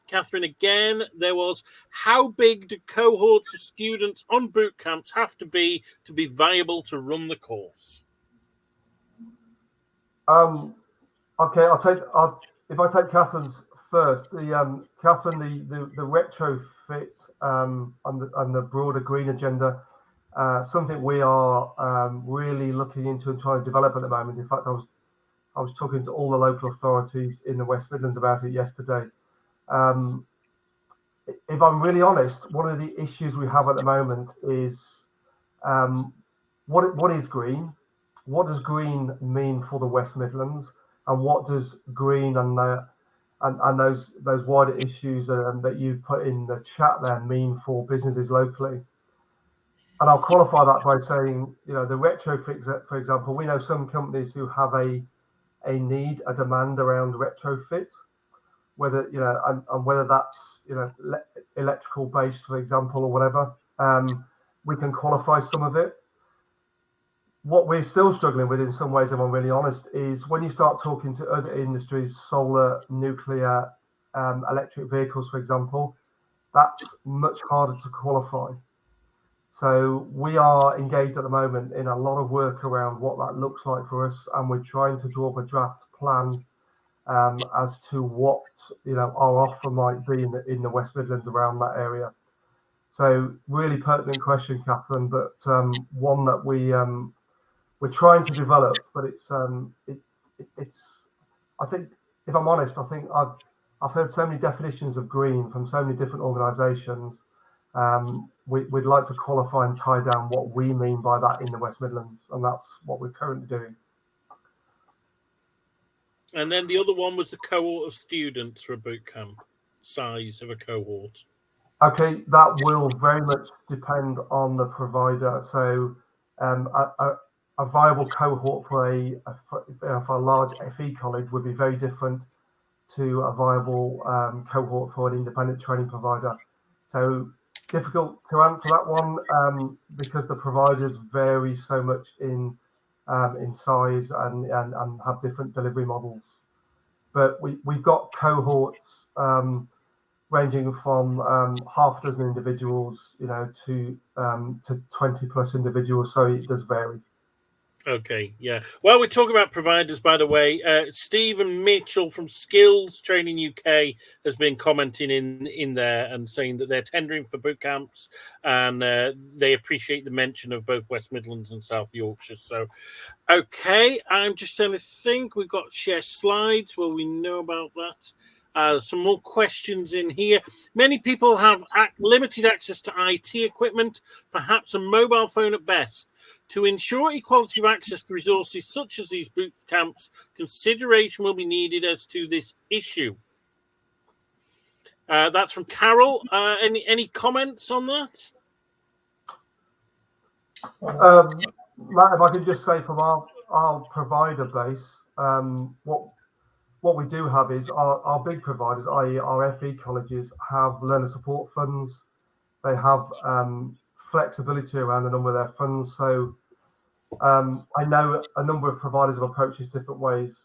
Speaker 1: Catherine again, there was, how big do cohorts of students on boot camps have to be viable to run the course?
Speaker 2: Okay, if I take Catherine's first, Catherine, the retrofit and the broader green agenda, something we are really looking into and trying to develop at the moment. In fact, I was talking to all the local authorities in the West Midlands about it yesterday. If I'm really honest, one of the issues we have at the moment is what is green? What does green mean for the West Midlands? And what does green and those wider issues that you've put in the chat there mean for businesses locally? And I'll qualify that by saying, you know, the retrofit, for example, we know some companies who have a demand around retrofit, whether, you know, and whether that's, you know, electrical based, for example, or whatever, we can qualify some of it. What we're still struggling with in some ways, if I'm really honest, is when you start talking to other industries, solar, nuclear, electric vehicles, for example, that's much harder to qualify. So we are engaged at the moment in a lot of work around what that looks like for us, and we're trying to draw up a draft plan as to what, you know, our offer might be in the West Midlands around that area. So really pertinent question, Catherine, but one that we're trying to develop. But it's I think, if I'm honest, I think I've heard so many definitions of green from so many different organisations. We'd like to qualify and tie down what we mean by that in the West Midlands, and that's what we're currently doing.
Speaker 1: And then the other one was the cohort of students for a boot camp, size of a cohort.
Speaker 2: Okay, that will very much depend on the provider. So a viable cohort for a large FE college would be very different to a viable cohort for an independent training provider. So difficult to answer that one because the providers vary so much in size and have different delivery models. But we've got cohorts ranging from half a dozen individuals, you know, to 20 plus individuals. So it does vary.
Speaker 1: Okay, yeah. Well, we're talking about providers, by the way. Stephen Mitchell from Skills Training UK has been commenting in there and saying that they're tendering for boot camps, and they appreciate the mention of both West Midlands and South Yorkshire. So, okay, I'm just trying to think. We've got share slides. Well, we know about that. Some more questions in here. Many people have limited access to IT equipment, perhaps a mobile phone at best. To ensure equality of access to resources such as these boot camps, consideration will be needed as to this issue. That's from Carol. Any comments on that?
Speaker 2: Matt, if I could just say from our provider base, what we do have is our big providers, i.e. our FE colleges, have learner support funds. They have flexibility around a number of their funds. So I know a number of providers have approached this different ways.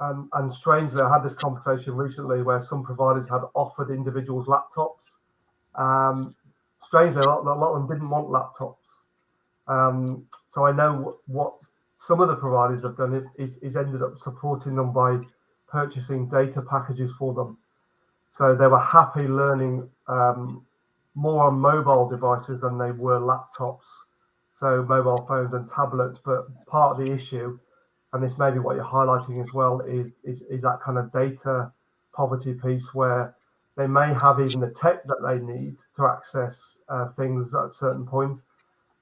Speaker 2: And strangely, I had this conversation recently where some providers had offered individuals laptops. Strangely, a lot of them didn't want laptops. So I know what some of the providers have done is ended up supporting them by purchasing data packages for them. So they were happy learning more on mobile devices than they were laptops. So mobile phones and tablets. But part of the issue, and this may be what you're highlighting as well, is that kind of data poverty piece where they may have even the tech that they need to access things at a certain point,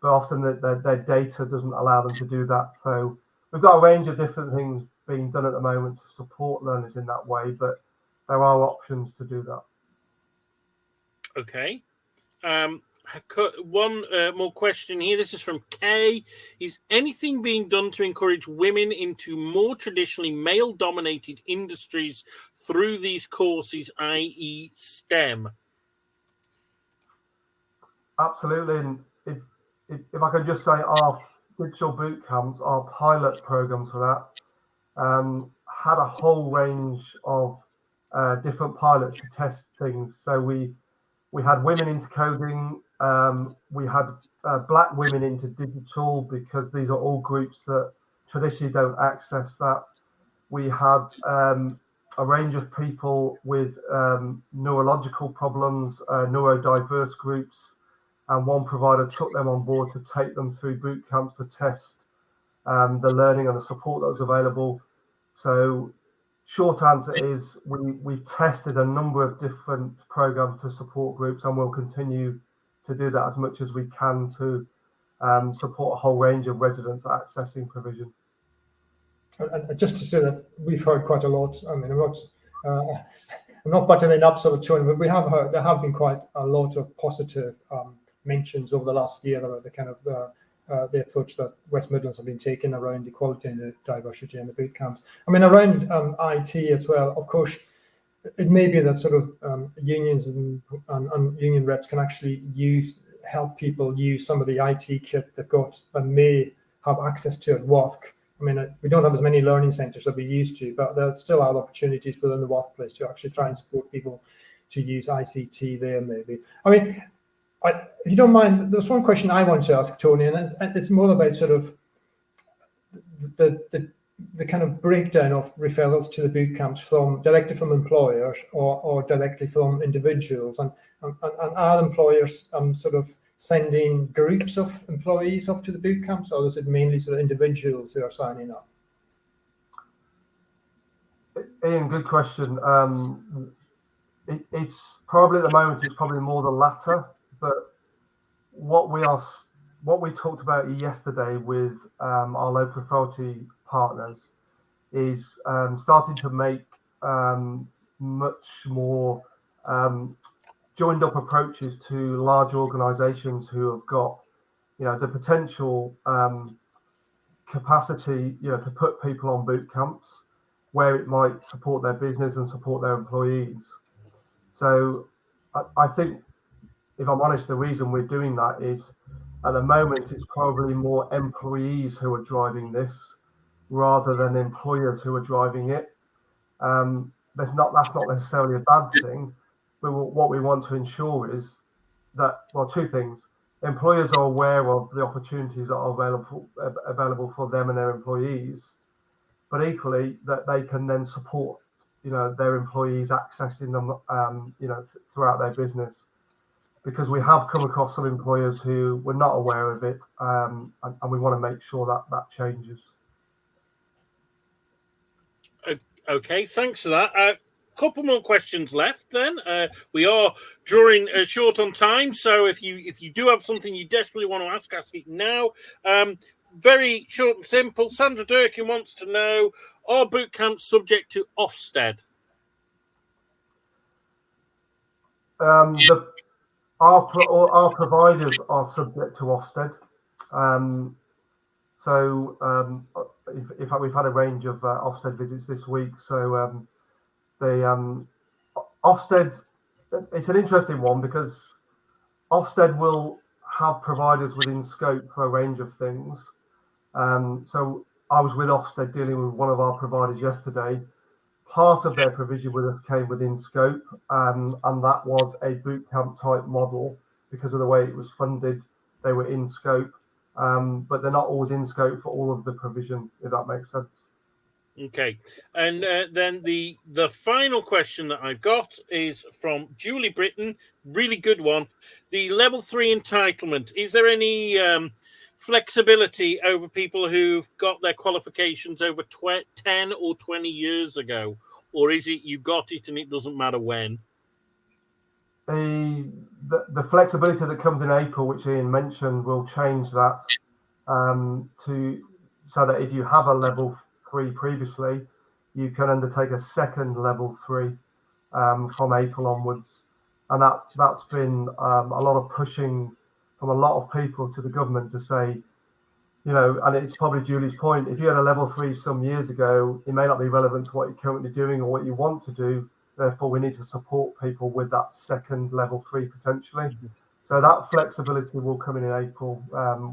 Speaker 2: but often their data doesn't allow them to do that. So we've got a range of different things being done at the moment to support learners in that way, but there are options to do that.
Speaker 1: Okay. One more question here. This is from Kay. Is anything being done to encourage women into more traditionally male-dominated industries through these courses, i.e. STEM?
Speaker 2: Absolutely. And if I could just say, our digital boot camps, our pilot programs for that, had a whole range of different pilots to test things. So we had women into coding, we had black women into digital, because these are all groups that traditionally don't access that. We had a range of people with neurological problems, neurodiverse groups, and one provider took them on board to take them through boot camps to test the learning and the support that was available. So short answer is we've tested a number of different programs to support groups, and we'll continue to do that as much as we can to support a whole range of residents accessing provision.
Speaker 3: And just to say that we've heard quite a lot. I mean, I'm not buttoning up sort of tone, but we have heard there have been quite a lot of positive mentions over the last year about the kind of the approach that West Midlands have been taking around equality and the diversity in the boot camps. I mean, around IT as well. Of course, it may be that sort of unions and union reps can actually help people use some of the IT kit they've got and may have access to at work. I mean, we don't have as many learning centres as we used to, but there still are opportunities within the workplace to actually try and support people to use ICT there, maybe. I mean, if you don't mind, there's one question I want to ask Tony, and it's more about sort of the kind of breakdown of referrals to the boot camps directly from employers or directly from individuals, and are employers sort of sending groups of employees off to the boot camps, or is it mainly sort of individuals who are signing up?
Speaker 2: Ian, good question. It's probably at the moment it's probably more the latter, but what we talked about yesterday with our local authority partners is starting to make much more joined up approaches to large organizations who have got, the potential capacity, to put people on boot camps where it might support their business and support their employees. So I think, if I'm honest, the reason we're doing that is at the moment it's probably more employees who are driving this rather than employers who are driving it. That's not necessarily a bad thing. But what we want to ensure is that, well, two things: employers are aware of the opportunities that are available for them and their employees, but equally that they can then support, their employees accessing them, throughout their business. Because we have come across some employers who were not aware of it, and we want to make sure that changes.
Speaker 1: Okay, thanks for that. couple more questions left. Then we are drawing short on time, so if you do have something you desperately want to ask it now. Very short and simple. Sandra Durkin wants to know: are boot camps subject to Ofsted?
Speaker 2: Our providers are subject to Ofsted. In fact, we've had a range of Ofsted visits this week. So Ofsted, it's an interesting one because Ofsted will have providers within scope for a range of things. So I was with Ofsted dealing with one of our providers yesterday. Part of their provision came within scope, and that was a boot camp type model. Because of the way it was funded, they were in scope, but they're not always in scope for all of the provision, if that makes sense.
Speaker 1: Okay, and then the final question that I've got is from Julie Britton. Really good one. The level 3 entitlement, is there any flexibility over people who've got their qualifications over 10 or 20 years ago, or is it you got it and it doesn't matter when?
Speaker 2: The flexibility that comes in April, which Ian mentioned, will change that so that if you have a level 3 previously, you can undertake a second level 3 from April onwards, and that's been a lot of pushing from a lot of people to the government to say, and it's probably Julie's point, if you had a level 3 some years ago, it may not be relevant to what you're currently doing or what you want to do. Therefore, we need to support people with that second level 3 potentially. Mm-hmm. So that flexibility will come in April,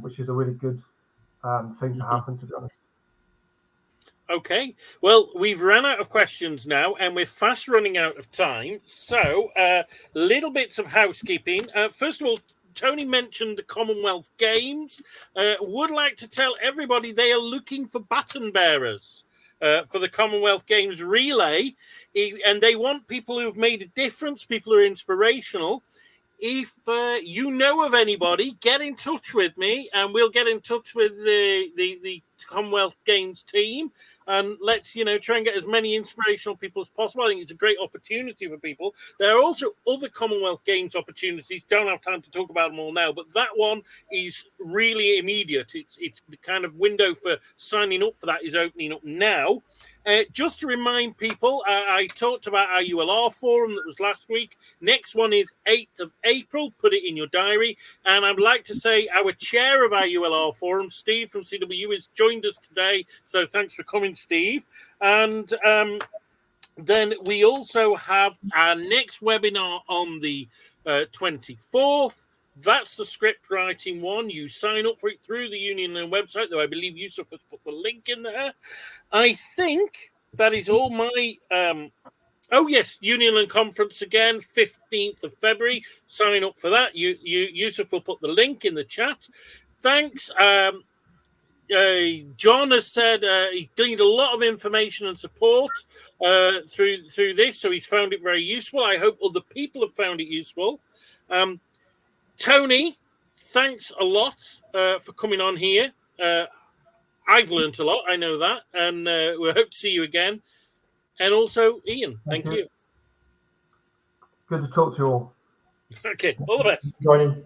Speaker 2: which is a really good thing to happen, to be honest.
Speaker 1: Okay, well, we've run out of questions now, and we're fast running out of time. So, little bits of housekeeping. First of all, Tony mentioned the Commonwealth Games. Would like to tell everybody they are looking for baton bearers for the Commonwealth Games relay, and they want people who've made a difference, people who are inspirational. If you know of anybody, get in touch with me, and we'll get in touch with the Commonwealth Games team, and let's try and get as many inspirational people as possible. I think it's a great opportunity for people. There are also other Commonwealth Games opportunities. Don't have time to talk about them all now, but that one is really immediate. It's the kind of window for signing up for that is opening up now. Just to remind people, I talked about our ULR forum that was last week. Next one is 8th of April. Put it in your diary. And I'd like to say our chair of our ULR forum, Steve from CW, has joined us today. So thanks for coming, Steve. And then we also have our next webinar on the 24th. That's the script writing one. You sign up for it through the Union and website, though I believe Yusuf has put the link in there. I think that is all my... oh, yes, Union and Conference again, 15th of February. Sign up for that. Yusuf will put the link in the chat. Thanks. John has said he gleaned a lot of information and support through this, so he's found it very useful. I hope other people have found it useful. Tony, thanks a lot for coming on here. I've learned a lot, I know that, and we hope to see you again. And also, Ian, thank you.
Speaker 2: Good to talk to you all.
Speaker 1: Okay, all the best.
Speaker 3: Joining.